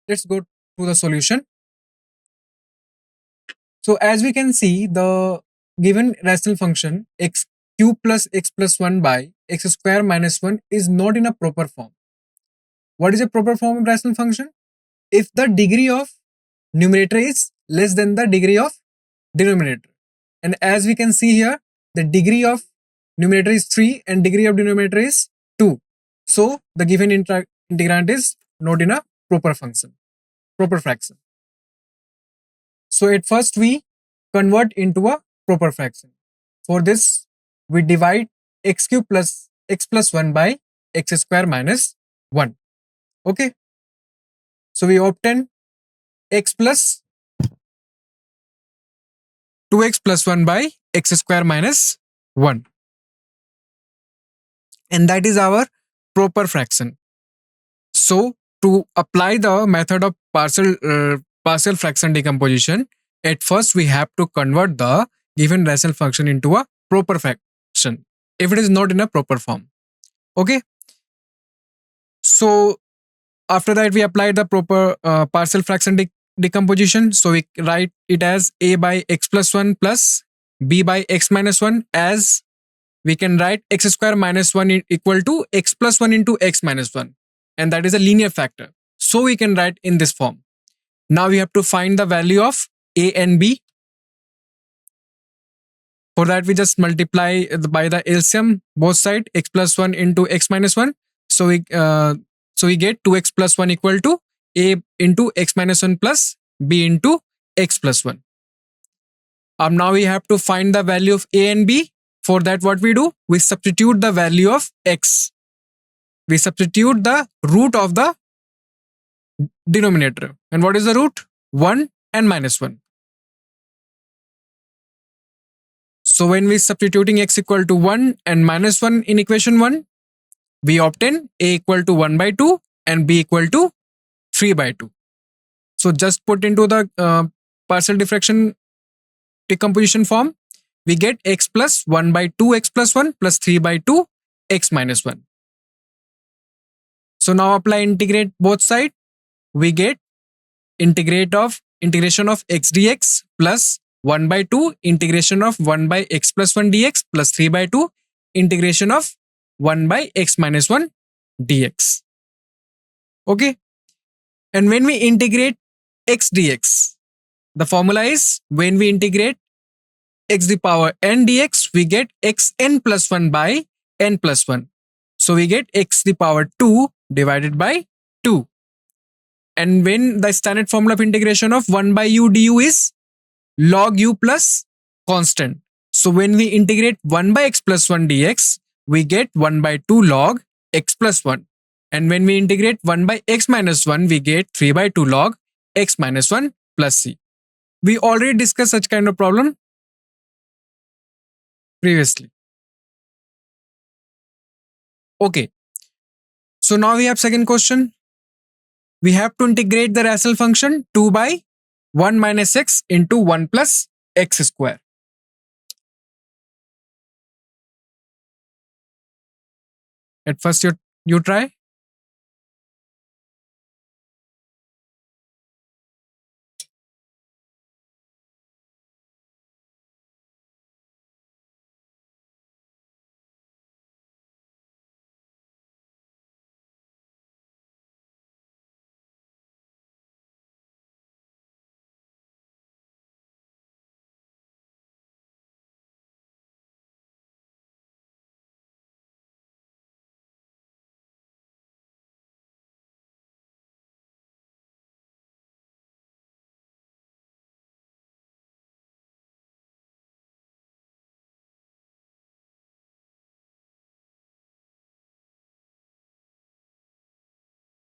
let's go to the solution. So as we can see, the given rational function x cube plus x plus 1 by x square minus 1 is not in a proper form. What is a proper form of rational function? If the degree of numerator is less than the degree of denominator. And as we can see here, the degree of numerator is 3 and degree of denominator is 2. So the given integrand is not in a proper function, proper fraction. So at first we convert into a proper fraction. For this, we divide x cube plus x plus 1 by x square minus 1. Okay. So we obtain x plus 2x plus 1 by x square minus 1. And that is our proper fraction. So to apply the method of partial fraction decomposition, at first we have to convert the given rational function into a proper fraction if it is not in a proper form. Okay. So after that we apply the proper partial fraction decomposition. So we write it as a by x plus 1 plus b by x minus 1, as we can write x square minus 1 equal to x plus 1 into x minus 1, and that is a linear factor. So we can write in this form. Now we have to find the value of a and b. For that we just multiply by the LCM both sides, x plus 1 into x minus 1. So we get 2x plus 1 equal to a into x minus 1 plus b into x plus 1. Now we have to find the value of a and b. For that what we do? We substitute the value of x. We substitute the root of the denominator. And what is the root? 1 and minus 1. So when we substituting x equal to 1 and minus 1 in equation 1, we obtain a equal to 1 by 2 and b equal to 3 by 2. So just put into the partial diffraction decomposition form, we get x plus 1 by 2 x plus 1 plus 3 by 2 x minus 1. So now apply integrate both sides. We get integration of x dx plus 1 by 2 integration of 1 by x plus 1 dx plus 3 by 2 integration of 1 by x minus 1 dx. Okay. And when we integrate x dx, the formula is when we integrate x to the power n dx, we get xn plus 1 by n plus 1. So we get x to the power 2 divided by 2. And when the standard formula of integration of 1 by u du is log u plus constant. So when we integrate 1 by x plus 1 dx, we get 1 by 2 log x plus 1. And when we integrate 1 by x minus 1, we get 3 by 2 log x minus 1 plus c. We already discussed such kind of problem previously. Okay. So now we have second question. We have to integrate the rational function 2 by 1 minus x into 1 plus x square. At first you try.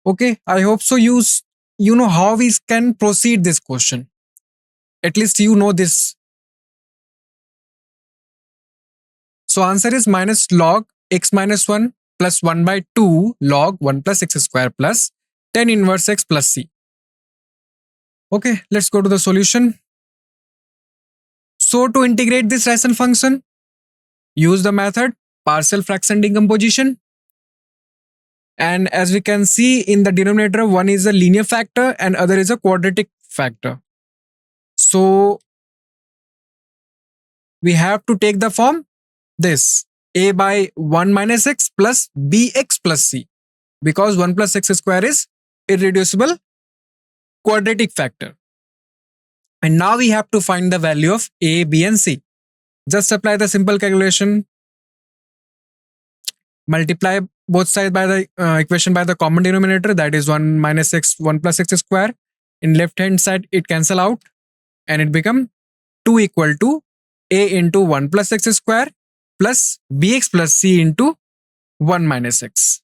Okay, I hope so you know how we can proceed this question. At least you know this. So answer is minus log x minus 1 plus 1 by 2 log 1 plus x square plus 10 inverse x plus c. Okay, let's go to the solution. So to integrate this rational function, use the method partial fraction decomposition. And as we can see in the denominator, one is a linear factor and other is a quadratic factor. So we have to take the form this a by 1 minus x plus bx plus c, because 1 plus x square is irreducible quadratic factor. And now we have to find the value of a, b and c. Just apply the simple calculation. Multiply both sides by the equation by the common denominator, that is 1 minus x, 1 plus x square. In left hand side it cancel out and it become 2 equal to a into 1 plus x square plus bx plus c into 1 minus x.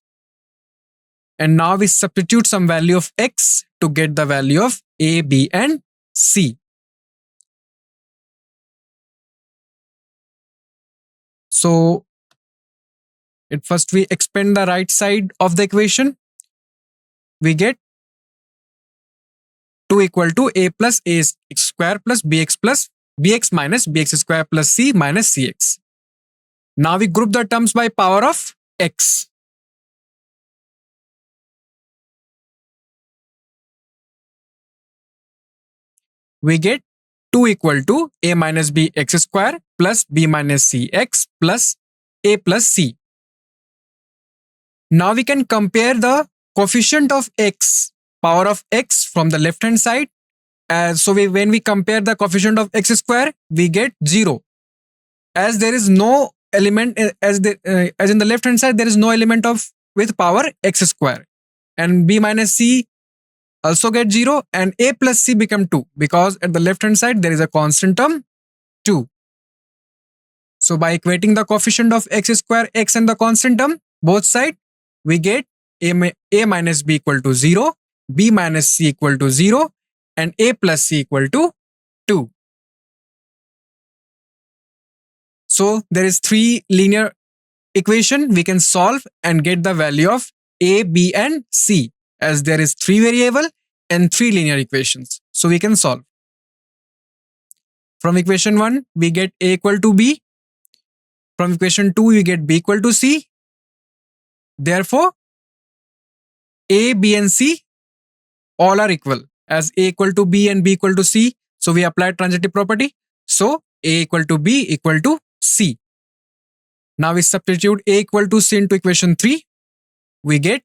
And now we substitute some value of x to get the value of a, b and c. So at first we expand the right side of the equation. We get 2 equal to a plus a square plus bx minus bx square plus c minus cx. Now we group the terms by power of x. We get 2 equal to a minus b x square plus b minus c x plus a plus c. Now we can compare the coefficient of x, power of x from the left hand side. So when we compare the coefficient of x square, we get 0. As there is no element, as in the left hand side, there is no element of with power x square. And b minus c also get 0 and a plus c become 2, because at the left hand side there is a constant term 2. So by equating the coefficient of x square, x and the constant term both side, we get a minus b equal to 0, b minus c equal to 0 and a plus c equal to 2. So there is 3 linear equation we can solve and get the value of a, b and c, as there is 3 variable and 3 linear equations. So we can solve. From equation 1 we get a equal to b. From equation 2 we get b equal to c. Therefore a, b and c all are equal, as a equal to b and b equal to c. So we apply transitive property. So a equal to b equal to c. Now we substitute a equal to c into equation 3. We get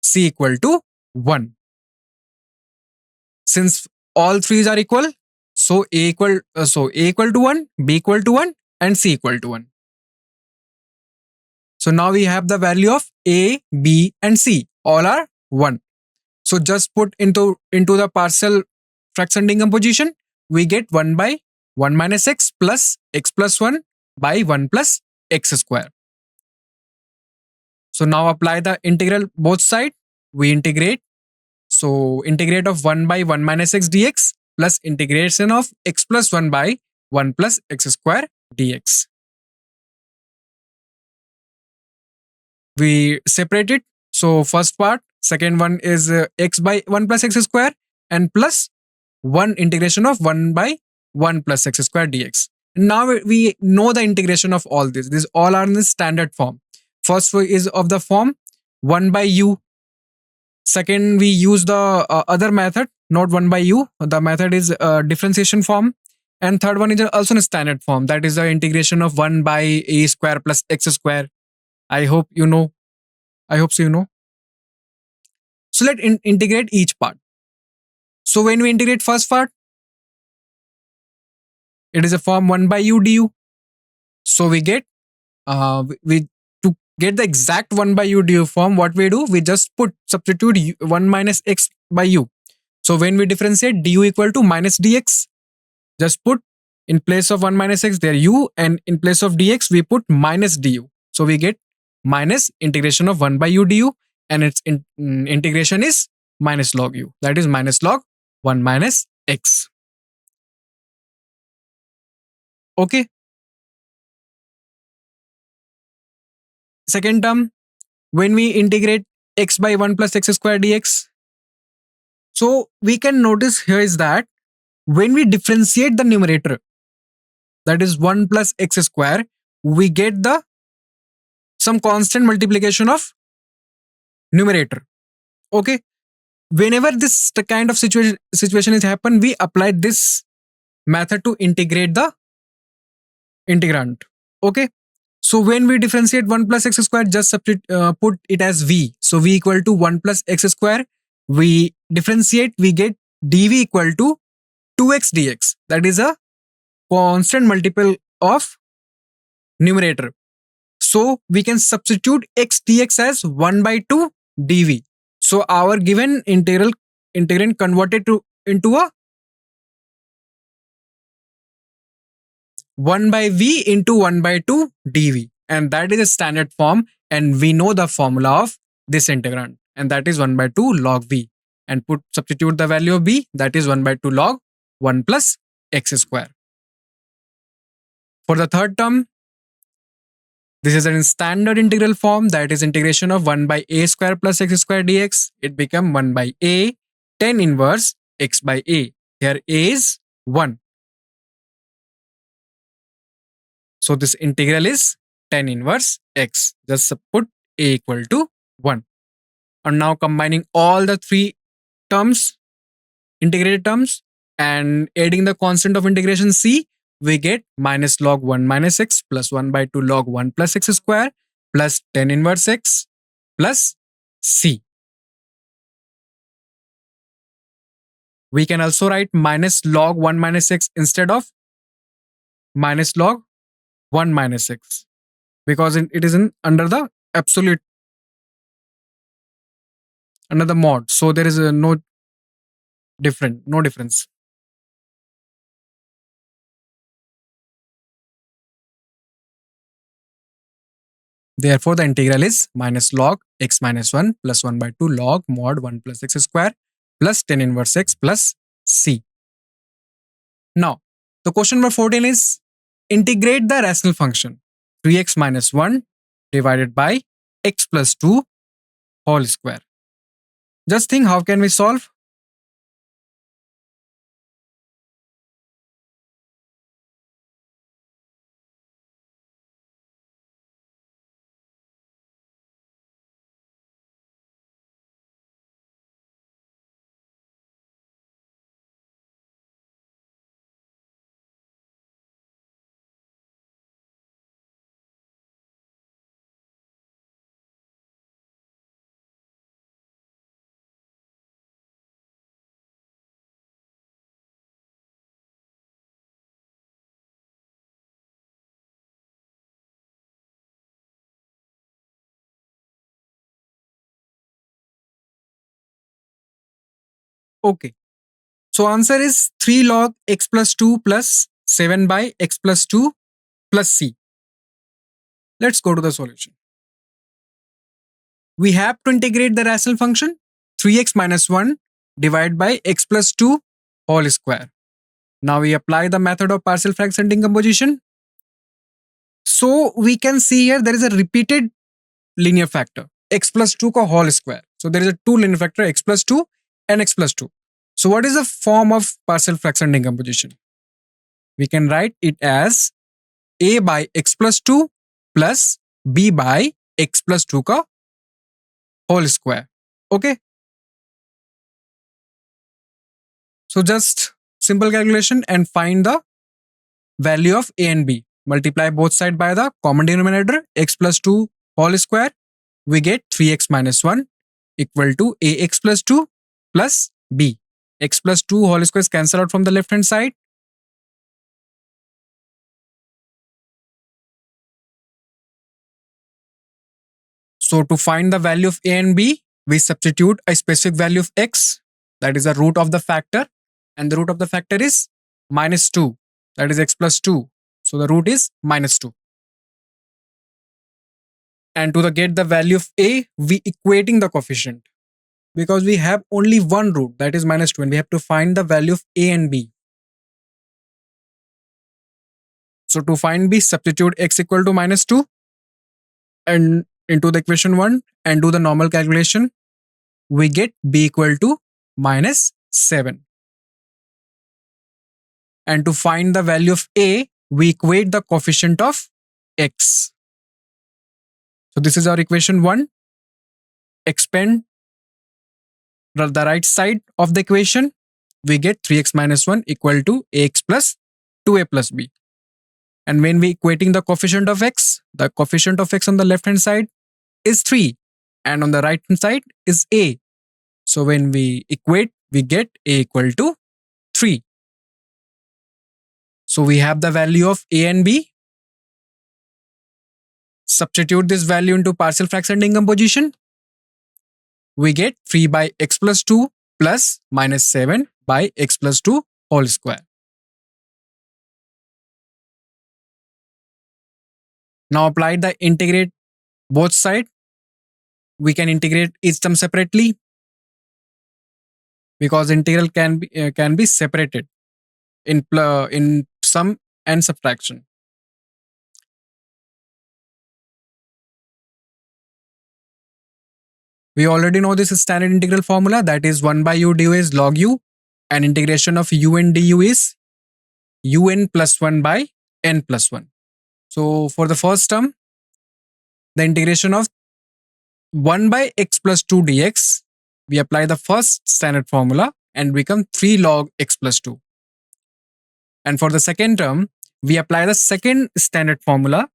c equal to 1. Since all threes are equal, so a equal to 1, b equal to 1 and c equal to 1. So now we have the value of a, b and c, all are 1. So just put into the partial fraction decomposition, we get 1 by 1 minus x plus 1 by 1 plus x square. So now apply the integral both side. We integrate. So integrate of 1 by 1 minus x dx plus integration of x plus 1 by 1 plus x square dx. We separate it. So first part, second one is x by 1 plus x square and plus 1 integration of 1 by 1 plus x square dx. Now we know the integration of all this. These all are in the standard form. First is of the form 1 by u. Second, we use the other method, not 1 by u. The method is differentiation form. And third one is also in standard form. That is the integration of 1 by a square plus x square. I hope you know. I hope so you know. So let's integrate each part. So when we integrate first part, it is a form 1 by u du. So we get, to get the exact 1 by u du form, what we do, we just substitute 1 minus x by u. So when we differentiate, du equal to minus dx, just put in place of 1 minus x there u, and in place of dx we put minus du. So we get minus integration of 1 by u du, and its integration is minus log u. That is minus log 1 minus x. Okay. Second term, when we integrate x by 1 plus x square dx. So we can notice here is that when we differentiate the numerator, that is 1 plus x square, we get some constant multiplication of numerator. Okay. Whenever this kind of situation is happen, we apply this method to integrate the integrand. Okay. So when we differentiate 1 plus x square, just put it as v. So v equal to 1 plus x square. We differentiate, we get dv equal to 2x dx. That is a constant multiple of numerator. So we can substitute x dx as 1 by 2 dv. So our given integrand converted into a 1 by v into 1 by 2 dv. And that is a standard form. And we know the formula of this integrand. And that is 1 by 2 log v. And substitute the value of b. That is 1 by 2 log 1 plus x square. For the third term, this is in standard integral form. That is integration of 1 by a square plus x square dx. It become 1 by a tan inverse x by a. Here a is 1. So this integral is tan inverse x. Just put a equal to 1. And now combining all the three terms, integrated terms, and adding the constant of integration c, we get minus log 1 minus x plus 1 by 2 log 1 plus x square plus tan inverse x plus c. We can also write minus log 1 minus x instead of minus log 1 minus x, because it is under the absolute, under the mod. So there is no difference. Therefore, the integral is minus log x minus 1 plus 1 by 2 log mod 1 plus x square plus tan inverse x plus c. Now, the question number 14 is integrate the rational function 3x minus 1 divided by x plus 2 whole square. Just think, how can we solve? Okay. So answer is 3 log x plus 2 plus 7 by x plus 2 plus c. Let's go to the solution. We have to integrate the rational function 3x minus 1 divided by x plus 2 whole square. Now we apply the method of partial fraction decomposition. So we can see here there is a repeated linear factor x plus 2 ka whole square. So there is a 2 linear factor x plus 2 and x plus 2. So what is the form of partial fraction decomposition? We can write it as a by x plus 2 plus b by x plus 2 ka whole square. Okay. So just simple calculation and find the value of a and b. Multiply both sides by the common denominator x plus 2 whole square. We get 3x minus 1 equal to ax plus 2 plus b. X plus 2 whole square is cancelled out from the left hand side. So to find the value of a and b, we substitute a specific value of x, that is the root of the factor, and the root of the factor is minus 2, that is x plus 2. So the root is minus 2. And to get the value of a, we equating the coefficient, because we have only one root, that is minus 2, and we have to find the value of a and b. So to find b, substitute x equal to minus 2 and into the equation 1 and do the normal calculation. We get b equal to minus 7. And to find the value of a, we equate the coefficient of x. So this is our equation 1. expand the right side of the equation, we get 3x minus 1 equal to ax plus 2a plus b. And when we equating the coefficient of x, the coefficient of x on the left hand side is 3 and on the right hand side is a. So when we equate, we get a equal to 3. So we have the value of a and b. Substitute this value into partial fraction decomposition. We get 3 by x plus 2 plus minus 7 by x plus 2 whole square. Now apply the integrate both sides. We can integrate each term separately because integral can be separated in sum and subtraction. We already know this standard integral formula, that is 1 by u du is log u, and integration of un du is un plus 1 by n plus 1. So for the first term, the integration of 1 by x plus 2 dx, we apply the first standard formula and become 3 log x plus 2. And for the second term, we apply the second standard formula.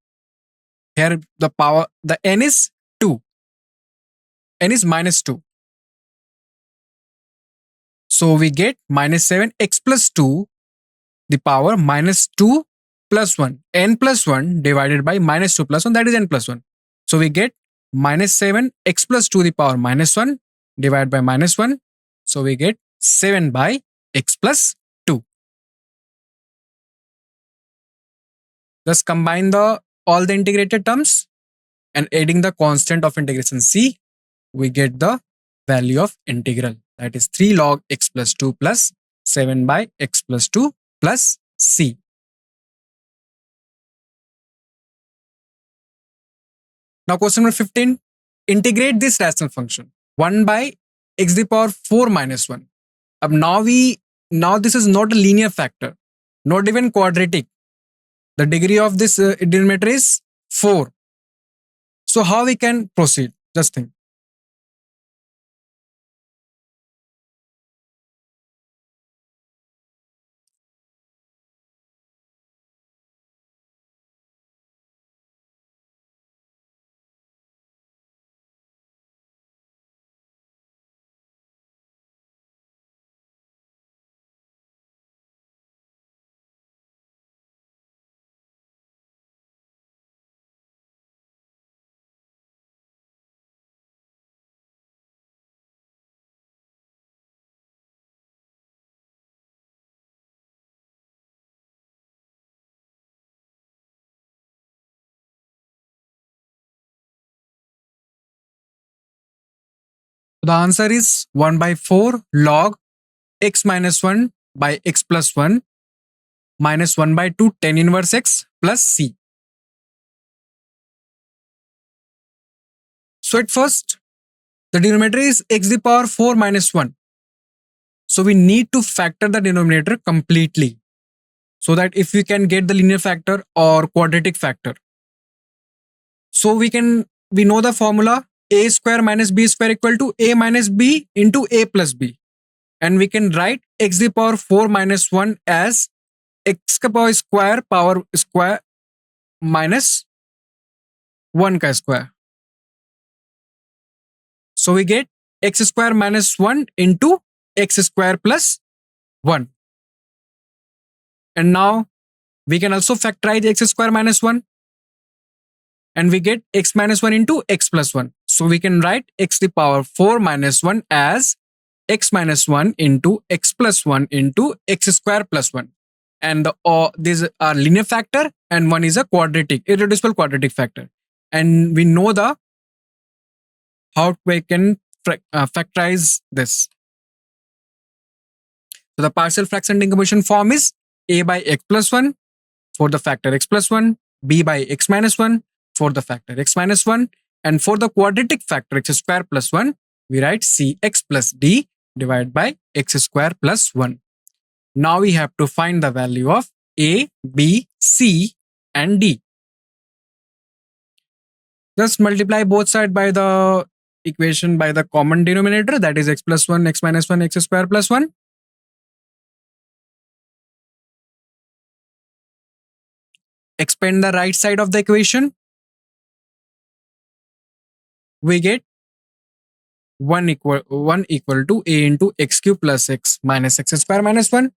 Here the n is 2. N is minus 2. So we get minus 7x plus 2 the power minus 2 plus 1. N plus 1 divided by minus 2 plus 1, that is n plus 1. So we get minus 7x plus 2 the power minus 1 divided by minus 1. So we get 7 by x plus 2. Thus combine all the integrated terms and adding the constant of integration c, we get the value of integral, that is 3 log x plus 2 plus 7 by x plus 2 plus c. Now question number 15, integrate this rational function 1 by x to the power 4 minus 1. Now this is not a linear factor, not even quadratic. The degree of this denominator is 4. So how we can proceed? Just think. The answer is 1 by 4 log x minus 1 by x plus 1 minus 1 by 2 tan inverse x plus c. So at first, the denominator is x to the power 4 minus 1. So we need to factor the denominator completely so that if we can get the linear factor or quadratic factor. So we know the formula a square minus b square equal to a minus b into a plus b. And we can write x to the power 4 minus 1 as x ka power square minus 1 ka square. So we get x square minus 1 into x square plus 1. And now we can also factorize x square minus 1. And we get x minus 1 into x plus 1. So we can write x to the power 4 minus 1 as x minus 1 into x plus 1 into x square plus 1. And these are linear factor and one is a irreducible quadratic factor. And we know how we can factorize this. So the partial fraction decomposition form is a by x plus 1 for the factor x plus 1, b by x minus 1 for the factor x minus 1, and for the quadratic factor x square plus 1, we write cx plus d divided by x square plus 1. Now we have to find the value of a, b, c and d. Just multiply both sides by the equation by the common denominator, that is x plus 1, x minus 1, x square plus 1. Expand the right side of the equation. We get 1 equal to a into x cube plus x minus x square minus 1,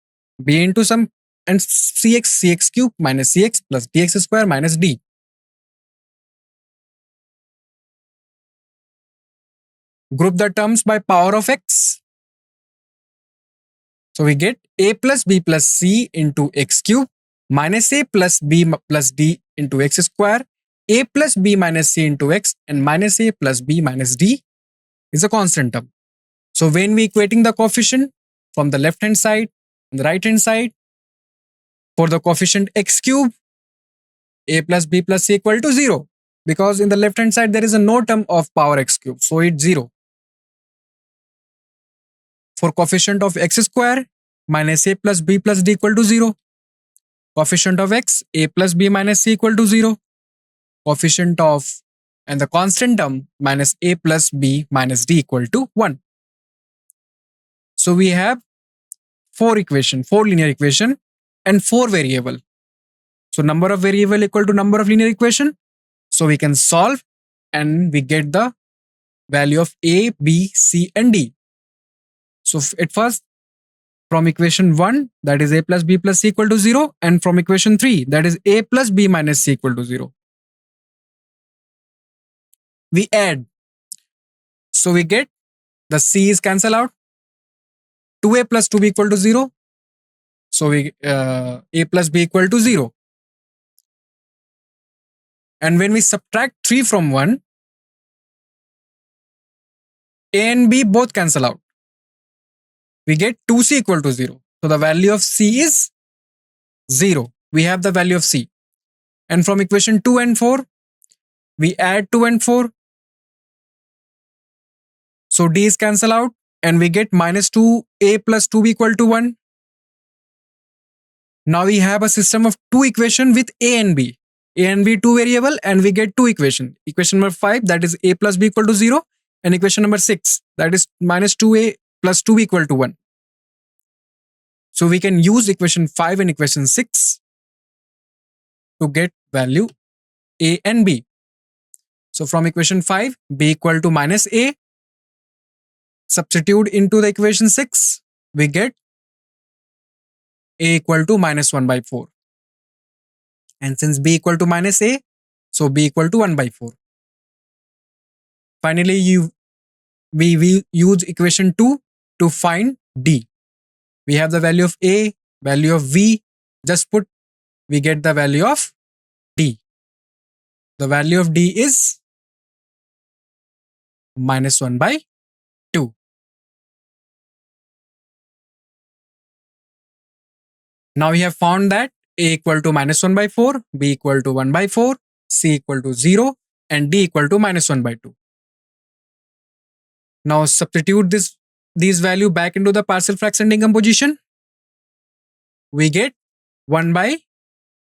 b into some and cx cube minus cx plus dx square minus d. Group the terms by power of x. So we get a plus b plus c into x cube minus a plus b plus d into x square, a plus b minus c into x, and minus a plus b minus d is a constant term. So when we equating the coefficient from the left hand side and the right hand side, for the coefficient x cube, a plus b plus c equal to 0, because in the left hand side there is a no term of power x cube, so it's 0. For coefficient of x square, minus a plus b plus d equal to 0. Coefficient of x, a plus b minus c equal to 0. Coefficient of and the constant term minus a plus b minus d equal to 1. So we have 4 linear equation and 4 variable. So number of variable equal to number of linear equation. So we can solve and we get the value of a, b, c and d. So at first, from equation 1, that is a plus b plus c equal to 0, and from equation 3, that is a plus b minus c equal to 0. We add. So we get the c is cancel out. 2a plus 2b equal to 0. So we a plus b equal to 0. And when we subtract 3 from 1, a and b both cancel out. We get 2c equal to 0. So the value of c is 0. We have the value of c. And from equation 2 and 4, we add 2 and 4. So d is cancel out and we get minus 2a plus 2b equal to 1. Now we have a system of 2 equation with a and b. A and b 2 variable and we get 2 equation. Equation number 5, that is a plus b equal to 0, and equation number 6, that is minus 2a plus 2b equal to 1. So we can use equation 5 and equation 6 to get value a and b. So from equation 5, b equal to minus a, substitute into the equation 6, we get a equal to minus 1 by 4. And since b equal to minus a, so b equal to 1 by 4. Finally, we use equation 2 to find d. We have the value of a, value of v, just put, we get the value of d. The value of d is minus 1 by 2. Now we have found that a equal to minus 1 by 4, b equal to 1 by 4, c equal to 0, and d equal to minus 1 by 2. Now substitute these value back into the partial fraction decomposition. We get 1 by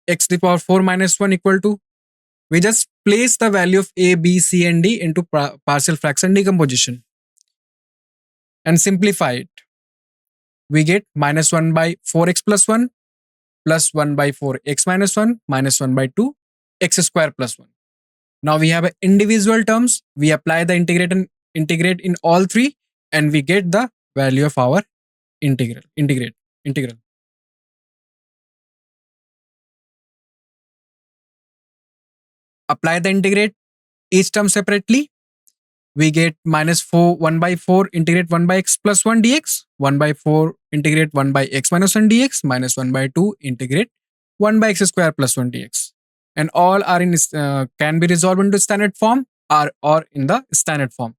x to the power 4 minus 1 equal to, we just place the value of a, b, c and d into partial fraction decomposition and simplify it. We get minus 1 by 4x plus 1 plus 1 by 4x minus 1 minus 1 by 2 x square plus 1. Now we have individual terms. We apply the integrate in all three and we get the value of our integral. Apply the integrate each term separately. We get minus 1 by 4 integrate 1 by x plus 1 dx, 1 by 4 integrate 1 by x minus 1 dx, minus 1 by 2 integrate 1 by x square plus 1 dx. And all are in can be resolved into standard form or in the standard form.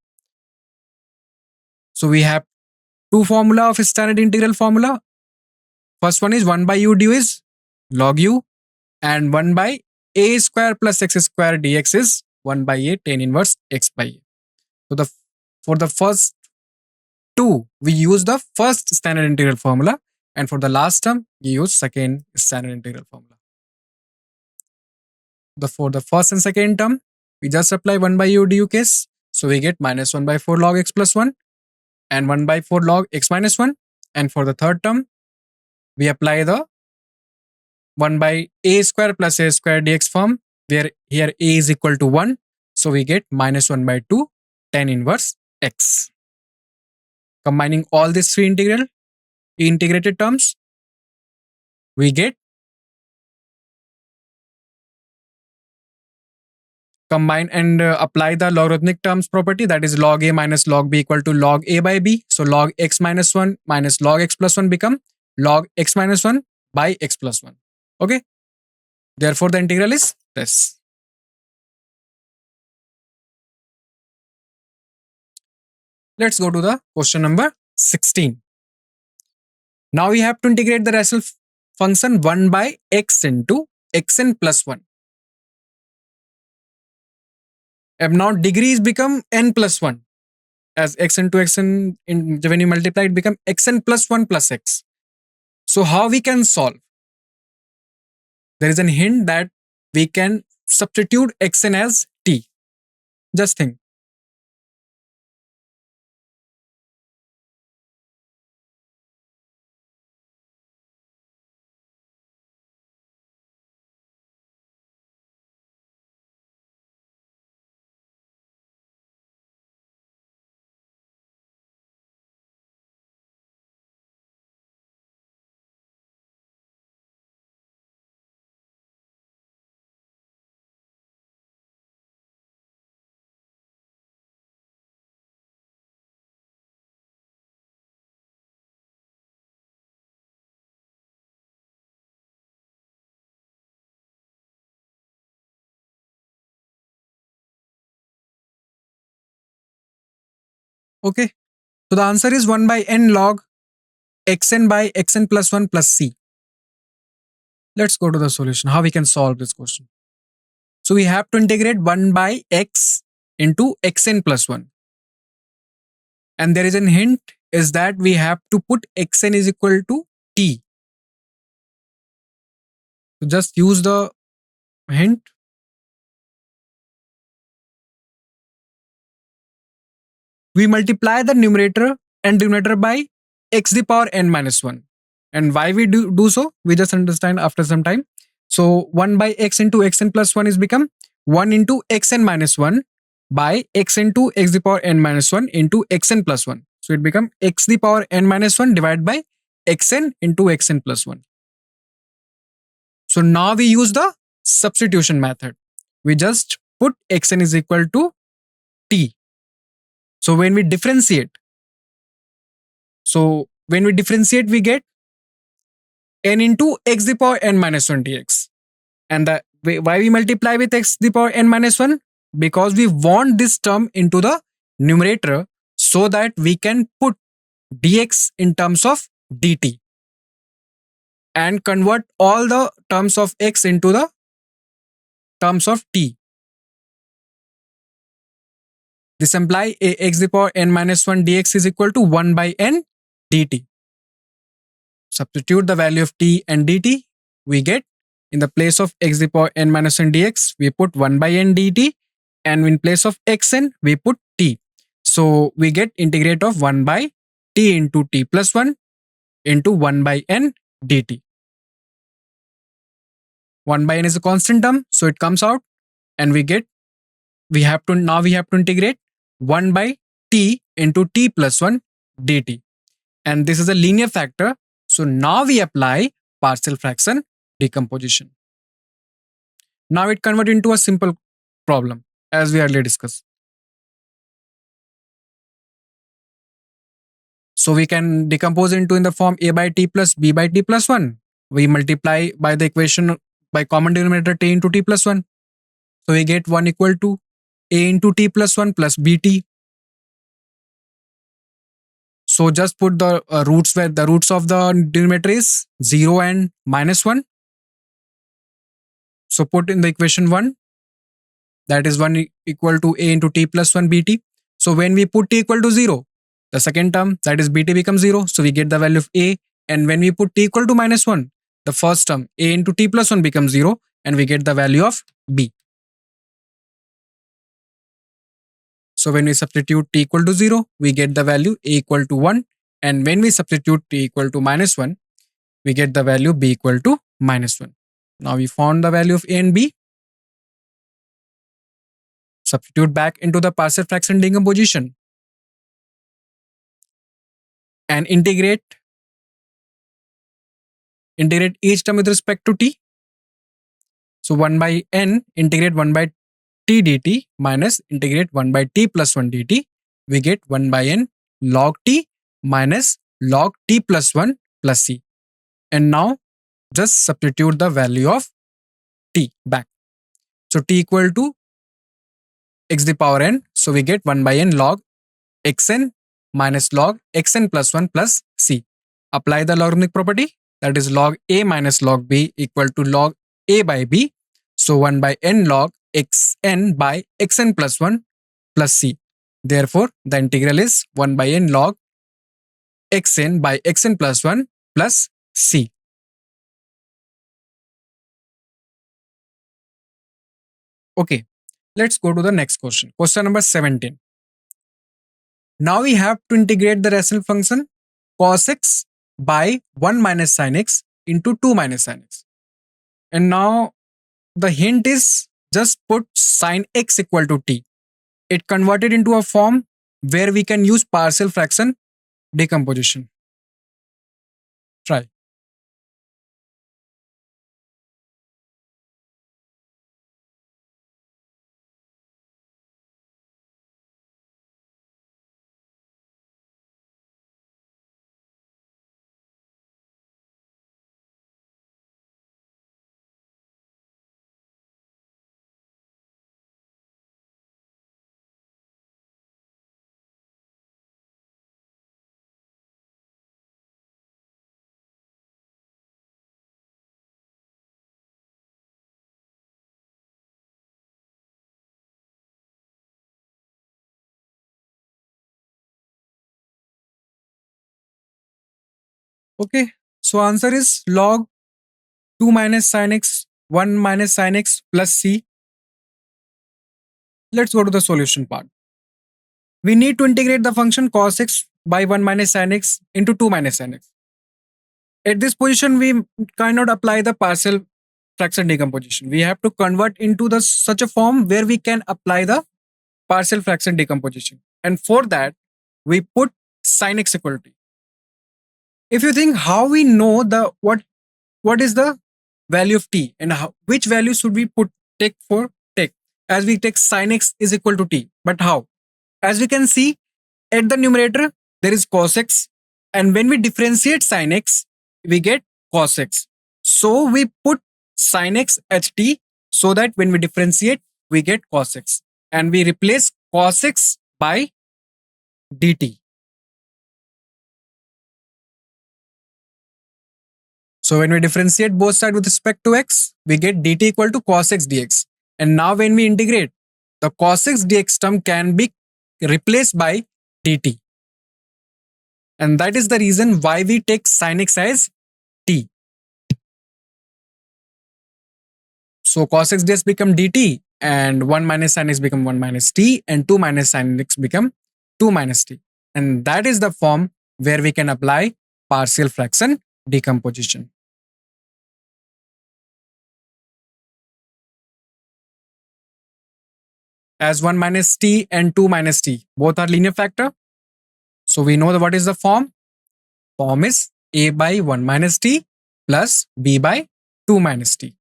So we have two formula of standard integral formula. First one is 1 by u du is log u, and 1 by a square plus x square dx is 1 by a tan inverse x by a. So for the first two, we use the first standard integral formula, and for the last term, we use second standard integral formula. For the first and second term, we just apply 1 by u du case. So we get minus 1 by 4 log x plus 1 and 1 by 4 log x minus 1. And for the third term, we apply the 1 by a square plus a square dx form, where here a is equal to 1. So we get minus 1 by 2 tan inverse x. Combining all these three integrated terms, we get combine and apply the logarithmic terms property, that is log a minus log b equal to log a by b. So log x minus 1 minus log x plus 1 become log x minus 1 by x plus 1. Okay. Therefore, the integral is this. Let's go to the question number 16. Now we have to integrate the rational function 1 by x into xn plus 1. And now degrees become n plus 1, as x into xn, when you multiply it become xn plus 1 plus x. So how we can solve? There is a hint that we can substitute xn as t. Just think. Okay. So the answer is 1 by n log xn by xn plus 1 plus c. Let's go to the solution. How we can solve this question? So we have to integrate 1 by x into xn plus 1. And there is a hint is that we have to put xn is equal to t. So just use the hint. We multiply the numerator and denominator by x to the power n minus 1. And why we do so? We just understand after some time. So 1 by x into xn plus 1 is become 1 into xn minus 1 by x into x to the power n minus 1 into xn plus 1. So it become x to the power n minus 1 divided by xn into xn plus 1. So now we use the substitution method. We just put xn is equal to t. So when we differentiate, we get n into x to the power n minus 1 dx. And why we multiply with x to the power n minus 1? Because we want this term into the numerator so that we can put dx in terms of dt and convert all the terms of x into the terms of t. This implies x to the power n minus 1 dx is equal to 1 by n dt. Substitute the value of t and dt. We get in the place of x to the power n minus 1 dx, we put 1 by n dt, and in place of xn, we put t. So we get integrate of 1 by t into t plus 1 into 1 by n dt. 1 by n is a constant term, so it comes out, and we have to integrate 1 by t into t plus 1 dt. And this is a linear factor. So now we apply partial fraction decomposition. Now it converts into a simple problem, as we earlier discussed. So we can decompose into in the form a by t plus b by t plus 1. We multiply by the equation by common denominator t into t plus 1. So we get 1 equal to a into t plus 1 plus bt. So just put the roots where the roots of the denominator is 0 and minus 1. So put in the equation 1, that is 1 equal to a into t plus 1 bt. So when we put t equal to 0, the second term, that is bt, becomes 0. So we get the value of a. And when we put t equal to minus 1, the first term a into t plus 1 becomes 0, and we get the value of b. So when we substitute t equal to 0, we get the value a equal to 1. And when we substitute t equal to minus 1, we get the value b equal to minus 1. Now we found the value of a and b. Substitute back into the partial fraction decomposition and integrate each term with respect to t. So 1 by n integrate 1 by t dt minus integrate 1 by t plus 1 dt. We get 1 by n log t minus log t plus 1 plus c. And now just substitute the value of t back. So t equal to x to the power n. So we get 1 by n log xn minus log xn plus 1 plus c. Apply the logarithmic property, that is log a minus log b equal to log a by b. So 1 by n log xn by xn plus 1 plus c. Therefore, the integral is 1 by n log xn by xn plus 1 plus c. Okay, let's go to the next question. Question number 17. Now we have to integrate the rational function cos x by 1 minus sin x into 2 minus sin x. And now the hint is just put sin x equal to t. It converted into a form where we can use partial fraction decomposition. Try. Okay, so answer is log 2 minus sin x 1 minus sin x plus c. Let's go to the solution part. We need to integrate the function cos x by 1 minus sin x into 2 minus sin x. At this position, we cannot apply the partial fraction decomposition. We have to convert into the such a form where we can apply the partial fraction decomposition. And for that, we put sin x equal to t. If you think how we know the what is the value of t and which value should we take as we take sin x is equal to t. But how? As we can see at the numerator there is cos x, and when we differentiate sin x we get cos x. So we put sin x as t so that when we differentiate we get cos x, and we replace cos x by dt. So when we differentiate both sides with respect to x, we get dt equal to cos x dx. And now when we integrate, the cos x dx term can be replaced by dt. And that is the reason why we take sin x as t. So cos x dx become dt, and 1 minus sin x become 1 minus t, and 2 minus sin x become 2 minus t. And that is the form where we can apply partial fraction decomposition. As 1 minus t and 2 minus t both are linear factor, so we know what is the form. Form is a by 1 minus t plus b by 2 minus t.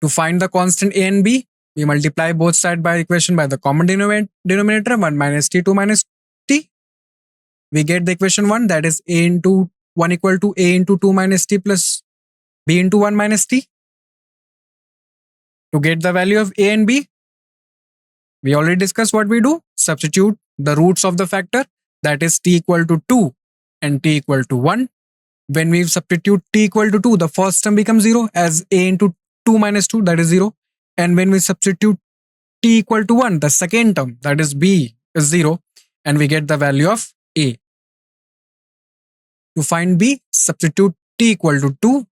To find the constant a and b, we multiply both sides by equation by the common denominator 1 minus t 2 minus t. We get the equation 1, that is a into 1 equal to a into 2 minus t plus b into 1 minus t. To get the value of a and b, we already discussed what we do. Substitute the roots of the factor, that is t equal to 2 and t equal to 1. When we substitute t equal to 2, the first term becomes 0 as a into 2 minus 2, that is 0. And when we substitute t equal to 1, the second term, that is b, is 0. And we get the value of a. To find b, substitute t equal to 2.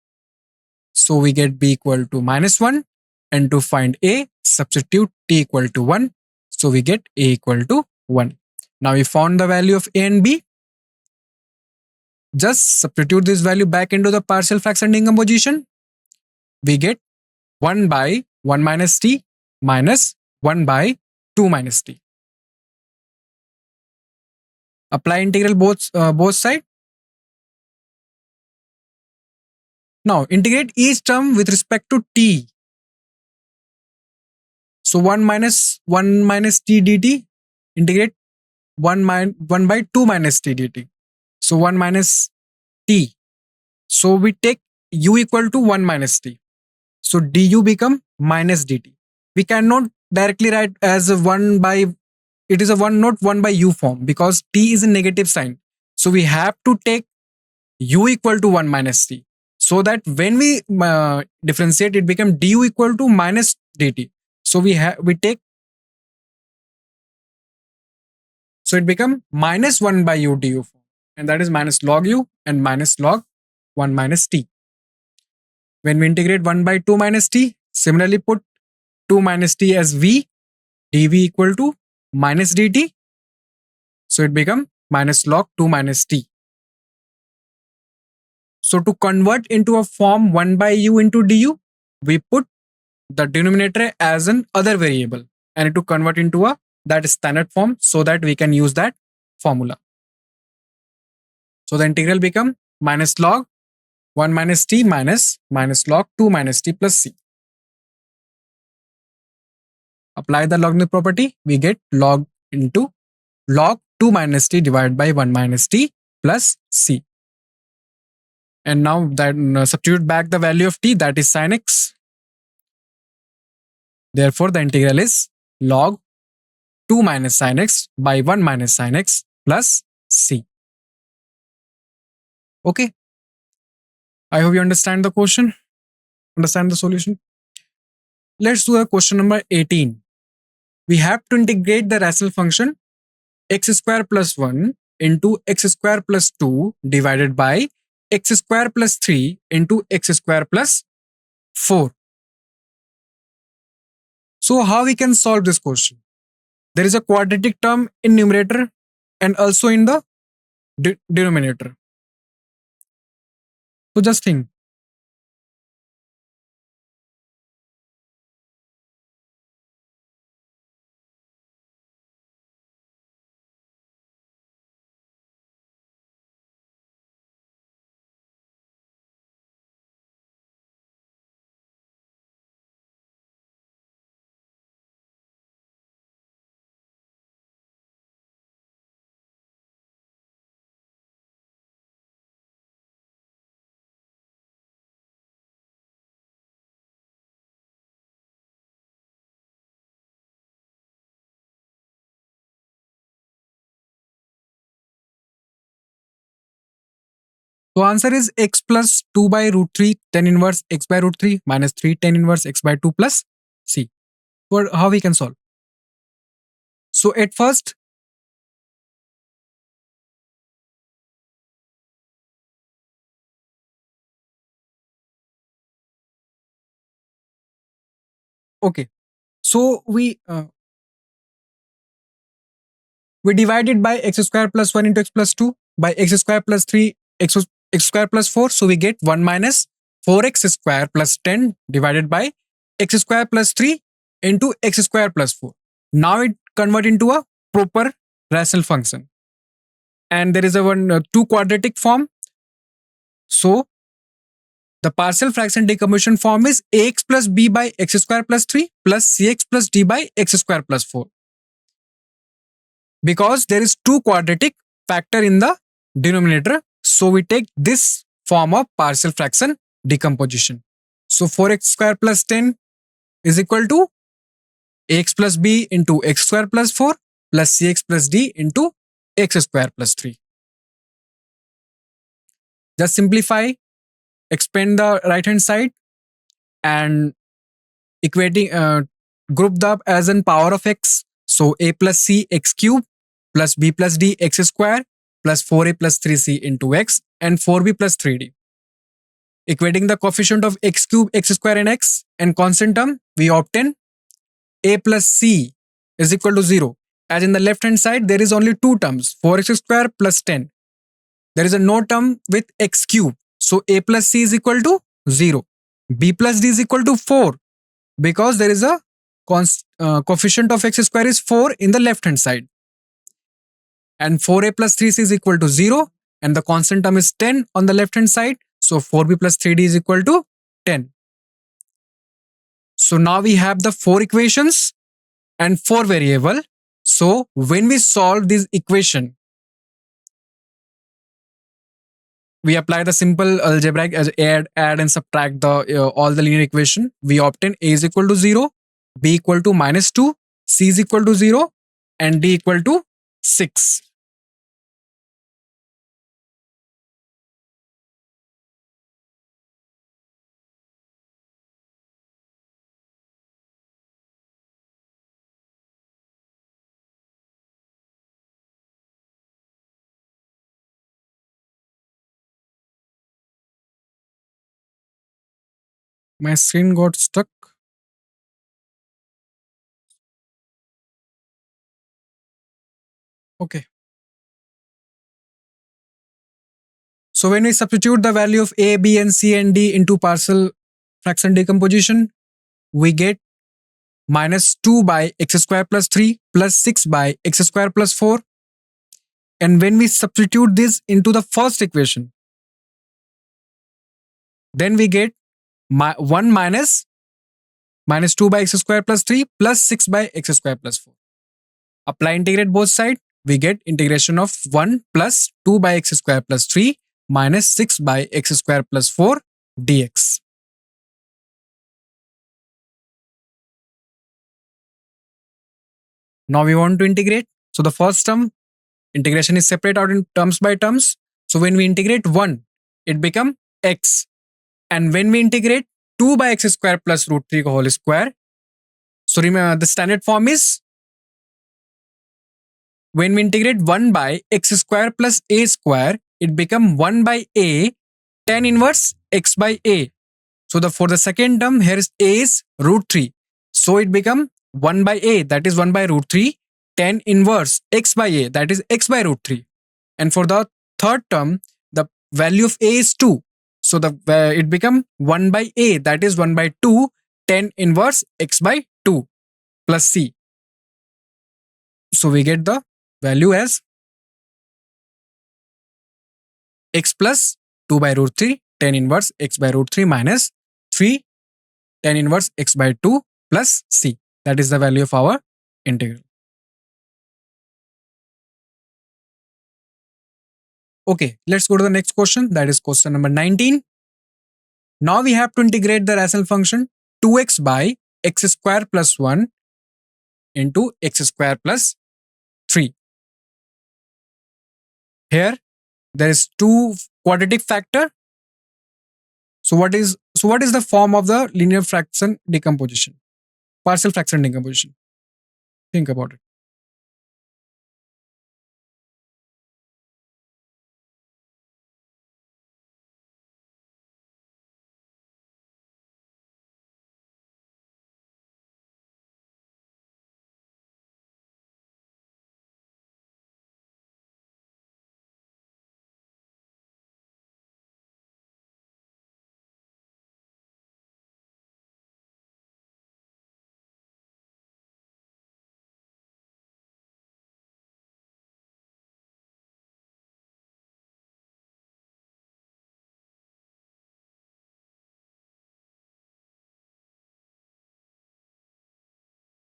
So we get b equal to minus 1. And to find a, substitute t equal to 1. So we get a equal to 1. Now we found the value of a and b. Just substitute this value back into the partial fraction decomposition. We get 1 by 1 minus t minus 1 by 2 minus t. Apply integral both sides. Now integrate each term with respect to t. So 1 minus t dt, integrate 1 by 2 minus t dt. So 1 minus t. So we take u equal to 1 minus t. So du become minus dt. We cannot directly write as a 1 by, it is a 1 not 1 by u form because t is a negative sign. So we have to take u equal to 1 minus t. So that when we differentiate, it becomes du equal to minus dt. So we take, so it become minus 1 by u du form, and that is minus log u and minus log 1 minus t. When we integrate 1 by 2 minus t, similarly put 2 minus t as v, dv equal to minus dt. So it become minus log 2 minus t. So to convert into a form 1 by u into du, we put the denominator as an other variable and to convert into that standard form so that we can use that formula. So the integral become minus log 1 minus t minus log 2 minus t plus c. Apply the logarithmic property, we get log into log 2 minus t divided by 1 minus t plus c. And now that substitute back the value of t, that is sin x. Therefore, the integral is log 2 minus sin x by 1 minus sin x plus c. Okay. I hope you understand the question, understand the solution. Let's do a question number 18. We have to integrate the rational function x square plus 1 into x square plus 2 divided by x square plus 3 into x square plus 4. So how we can solve this question? There is a quadratic term in numerator and also in the denominator. So just think. So answer is x plus 2 by root 3 tan inverse x by root 3 minus 3 tan inverse x by 2 plus c. For how we can solve? So at first, okay. So we divide it by x square plus 1 into x plus 2 by x square plus 3 x square plus 4. So we get 1 minus 4x square plus 10 divided by x square plus 3 into x square plus 4. Now it convert into a proper rational function. And there is a two quadratic form. So the partial fraction decomposition form is ax plus b by x square plus 3 plus cx plus d by x square plus 4. Because there is two quadratic factor in the denominator, so we take this form of partial fraction decomposition. So 4x square plus 10 is equal to ax plus b into x square plus 4 plus cx plus d into x square plus 3. Just simplify, expand the right hand side and equating, group the as in power of x. So a plus c x cube plus b plus d x square plus 4a plus 3c into x and 4b plus 3d. Equating the coefficient of x cube, x square and x and constant term, we obtain a plus c is equal to 0. As in the left hand side, there is only two terms, 4x square plus 10. There is a no term with x cube. So a plus c is equal to 0. B plus d is equal to 4 because there is a coefficient of x square is 4 in the left hand side. And 4a plus 3c is equal to 0. And the constant term is 10 on the left hand side. So 4b plus 3d is equal to 10. So now we have the 4 equations and 4 variable. So when we solve this equation, we apply the simple algebraic as add and subtract the all the linear equation. We obtain a is equal to 0, b equal to -2, c is equal to 0, and d equal to 6. My screen got stuck. Okay. So when we substitute the value of a, b, and c and d into partial fraction decomposition, we get -2 by x square plus 3 plus 6 by x square plus 4. And when we substitute this into the first equation, then we get 1 minus -2 by x square plus 3 plus 6 by x square plus 4. Apply integrate both sides. We get integration of 1 plus 2 by x square plus 3 minus 6 by x square plus 4 dx. Now we want to integrate. So the first term, integration is separate out in terms by terms. So when we integrate 1, it becomes x. And when we integrate 2 by x square plus root 3 whole square, so remember the standard form is when we integrate 1 by x square plus a square, it becomes 1 by a tan inverse x by a. So for the second term, here is a is root 3. So it becomes 1 by a, that is 1 by root 3, tan inverse x by a, that is x by root 3. And for the third term, the value of a is 2. So it becomes 1 by a, that is 1 by 2, tan inverse x by 2 plus c. So we get the value as x plus 2 by root 3 tan inverse x by root 3 minus 3 tan inverse x by 2 plus c. That is the value of our integral. Okay, let's go to the next question. That is question number 19. Now we have to integrate the rational function 2x by x square plus 1 into x square plus 3. Here there is two quadratic factor. So what is the form of the linear fraction decomposition? Partial fraction decomposition. Think about it.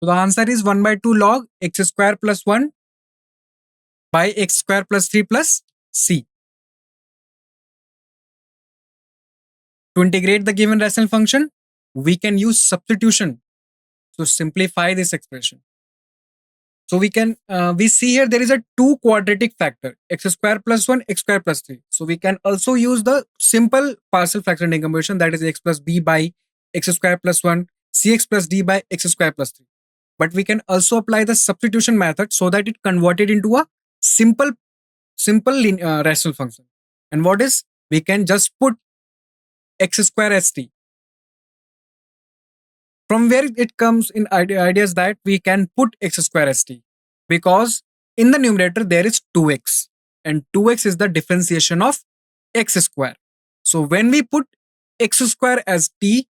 So the answer is 1 by 2 log x square plus 1 by x square plus 3 plus c. To integrate the given rational function, we can use substitution to simplify this expression. So we see here there is a two quadratic factor, x square plus 1, x square plus 3. So we can also use the simple partial fraction decomposition, that is x plus b by x square plus 1, cx plus d by x square plus 3. But we can also apply the substitution method so that it converted into a simple rational function. And what is, we can just put x square st. From where it comes in ideas that we can put x square as t, because in the numerator there is 2x, and 2x is the differentiation of x square. So when we put x square as t,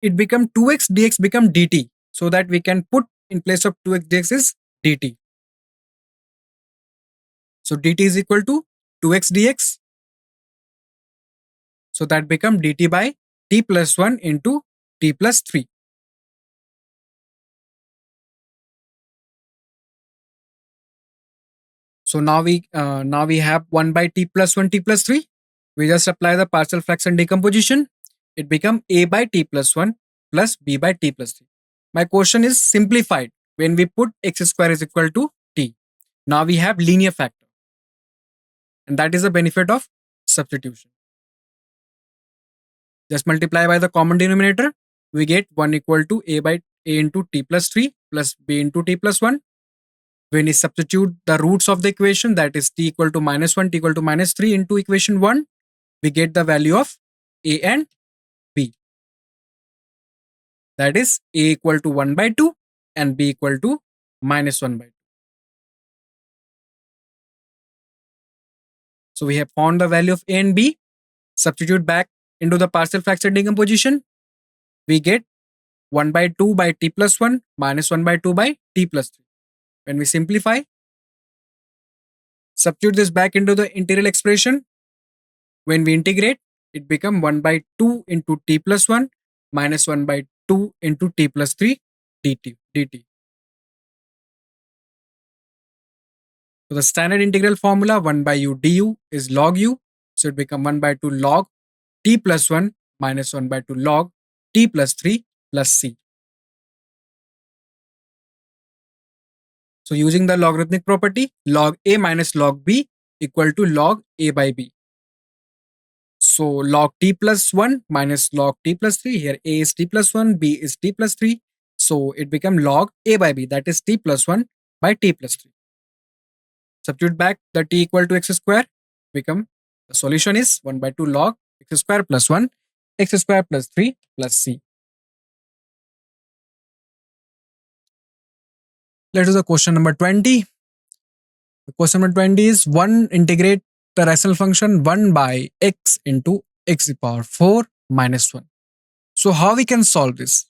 it become 2x dx become dt, so that we can put in place of 2x dx is dt. So dt is equal to 2x dx, so that become dt by t plus 1 into t plus 3. So now we have 1 by t plus 1 t plus 3. We just apply the partial fraction decomposition. It become a by t plus 1 plus b by t plus 3. My question is simplified when we put x square is equal to t. Now we have linear factor, and that is the benefit of substitution. Just multiply by the common denominator. We get 1 equal to a by a into t plus 3 plus b into t plus 1. When we substitute the roots of the equation, that is t equal to -1, t equal to -3 into equation 1, we get the value of a and b. That is a equal to 1 by 2 and b equal to -1 by 2. So we have found the value of a and b. Substitute back into the partial fraction decomposition. We get 1 by 2 by t plus 1 minus 1 by 2 by t plus 3. When we simplify, substitute this back into the integral expression. When we integrate, it becomes 1 by 2 into t plus 1 minus 1 by 2 into t plus 3 dt. So the standard integral formula 1 by u du is log u. So it becomes 1 by 2 log t plus 1 minus 1 by 2 log t plus 3 plus c. So using the logarithmic property, log a minus log b equal to log a by b. So log t plus 1 minus log t plus 3. Here a is t plus 1, b is t plus 3. So it becomes log a by b, that is t plus 1 by t plus 3. Substitute back the t equal to x square. Become the solution is 1 by 2 log x square plus 1, x square plus 3 plus c. Let's do the question number 20. The question number 20 is 1 integrate the rational function 1 by x into x to the power 4 minus 1. So how we can solve this?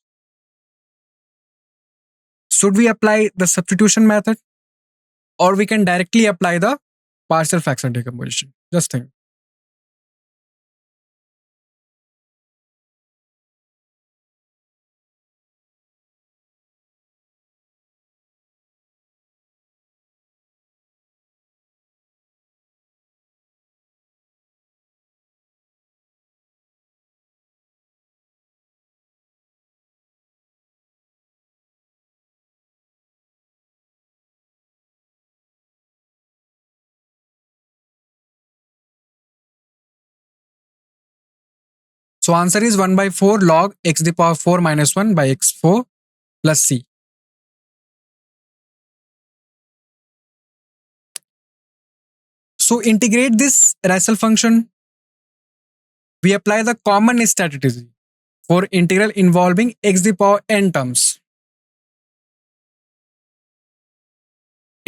Should we apply the substitution method, or we can directly apply the partial fraction decomposition? Just think. So answer is 1 by 4 log x to the power 4 minus 1 by x4 plus c. So integrate this rational function. We apply the common strategy for integral involving x to the power n terms.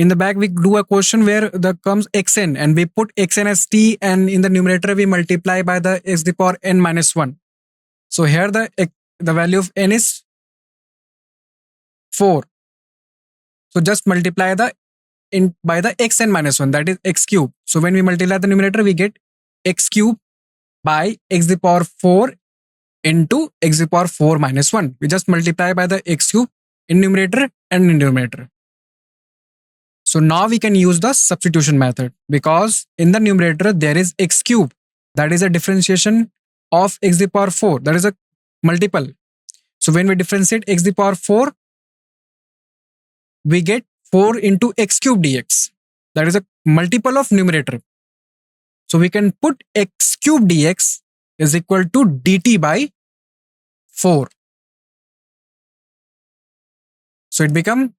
In the back, we do a question where there comes xn and we put xn as t, and in the numerator we multiply by the x to the power n minus 1. So here the value of n is 4. So just multiply the by the xn minus 1, that is x cube. So when we multiply the numerator, we get x cube by x to the power 4 into x to the power 4 minus 1. We just multiply by the x cube in numerator and in denominator. So now we can use the substitution method, because in the numerator there is x cube, that is a differentiation of x to the power 4, that is a multiple. So when we differentiate x to the power 4, we get 4 into x cube dx, that is a multiple of numerator. So we can put x cube dx is equal to dt by 4. So it become,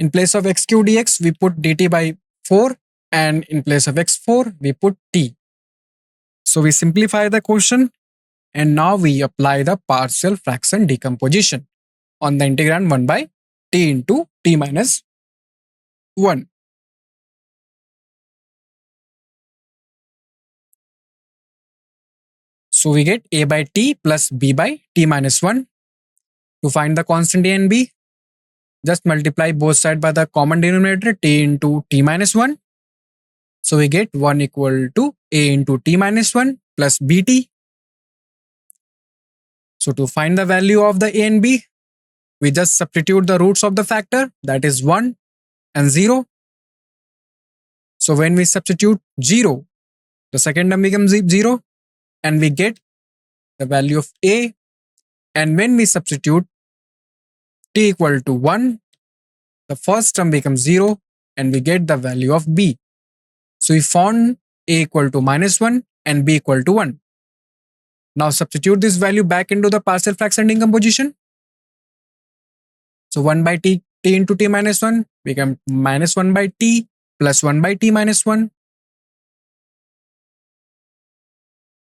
in place of x cube dx, we put dt by 4, and in place of x4, we put t. So we simplify the question. And now we apply the partial fraction decomposition on the integrand 1 by t into t minus 1. So we get a by t plus b by t minus 1. To find the constant a and b, just multiply both sides by the common denominator t into t minus 1. So we get 1 equal to a into t minus 1 plus bt. So to find the value of the a and b, we just substitute the roots of the factor, that is 1 and 0. So when we substitute 0, the second term becomes 0 and we get the value of a. And when we substitute t equal to 1, the first term becomes 0 and we get the value of b. So we found a equal to minus 1 and b equal to 1. Now substitute this value back into the partial fraction decomposition. So 1 by t into t minus 1 become minus 1 by t plus 1 by t minus 1.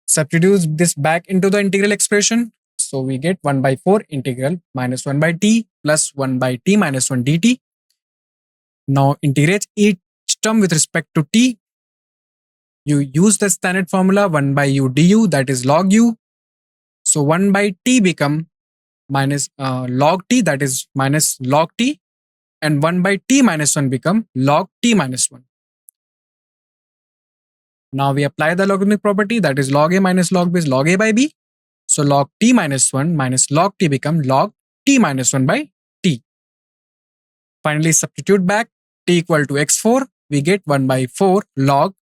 Substitute this back into the integral expression. So we get 1 by 4 integral minus 1 by t plus 1 by t minus 1 dt. Now integrate each term with respect to t. You use the standard formula 1 by u du, that is log u. So 1 by t become minus log t, that is minus log t, and 1 by t minus 1 become log t minus 1. Now we apply the logarithmic property, that is log a minus log b is log a by b. So log t minus 1 minus log t become log t minus 1 by t. Finally substitute back t equal to x4, we get 1 by 4 log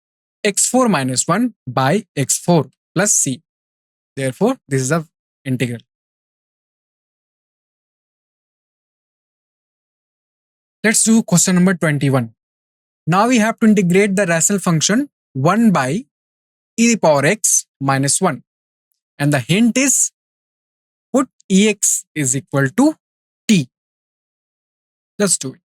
x4 minus 1 by x4 plus c. Therefore, this is the integral. Let's do question number 21. Now we have to integrate the rational function 1 by e to the power x minus 1. And the hint is put ex is equal to t. Let's do it.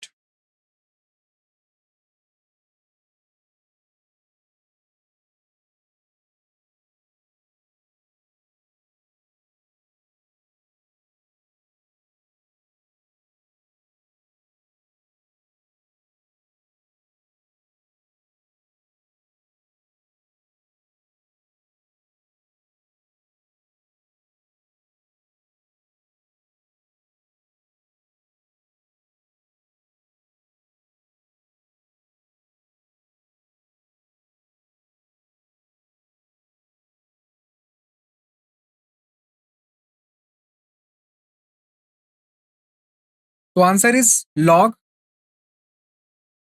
So answer is log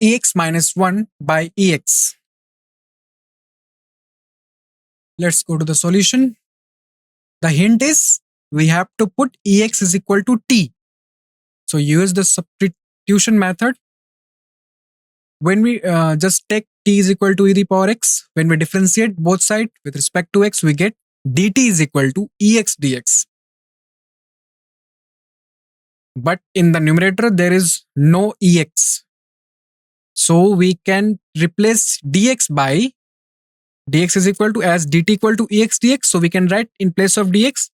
ex minus 1 by ex. Let's go to the solution. The hint is we have to put ex is equal to t. So use the substitution method. When we just take t is equal to e to the power x, when we differentiate both sides with respect to x, we get dt is equal to ex dx. But in the numerator, there is no ex. So we can replace dx by dx is equal to as dt equal to ex dx. So we can write in place of dx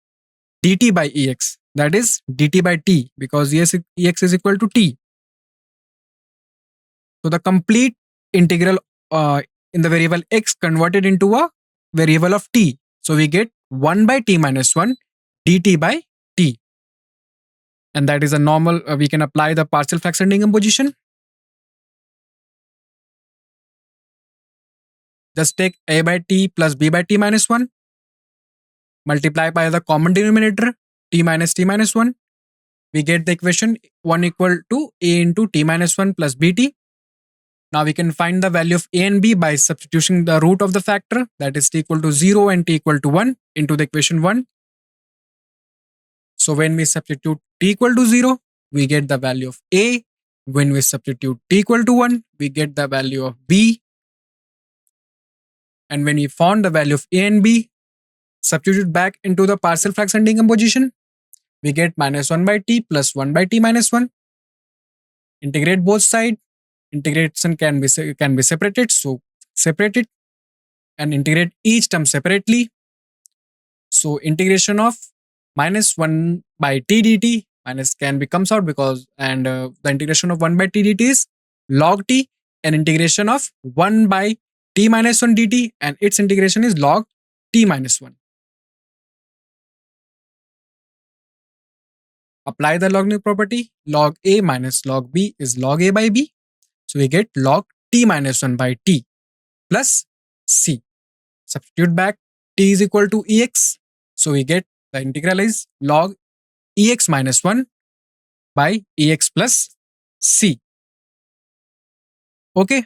dt by ex, that is dt by t, because ex is equal to t. So the complete integral in the variable x converted into a variable of t. So we get 1 by t minus 1 dt by t. And that is a normal, we can apply the partial fraction decomposition. Just take a by t plus b by t minus 1. Multiply by the common denominator t minus 1. We get the equation 1 equal to a into t minus 1 plus bt. Now we can find the value of a and b by substituting the root of the factor, that is t equal to 0 and t equal to 1 into the equation 1. So when we substitute t equal to 0, we get the value of a. When we substitute t equal to 1, we get the value of b. And when we found the value of a and b, substitute back into the partial fraction decomposition, we get minus 1 by t plus 1 by t minus 1. Integrate both sides. Integration can be separated, so separate it and integrate each term separately. So integration of minus 1 by t dt minus can be comes out because and the integration of 1 by t dt is log t, and integration of 1 by t minus 1 dt and its integration is log t minus 1. Apply the log property. Log a minus log b is log a by b. So we get log t minus 1 by t plus c. Substitute back t is equal to ex. So we get the integral is log ex minus 1 by ex plus c. Okay.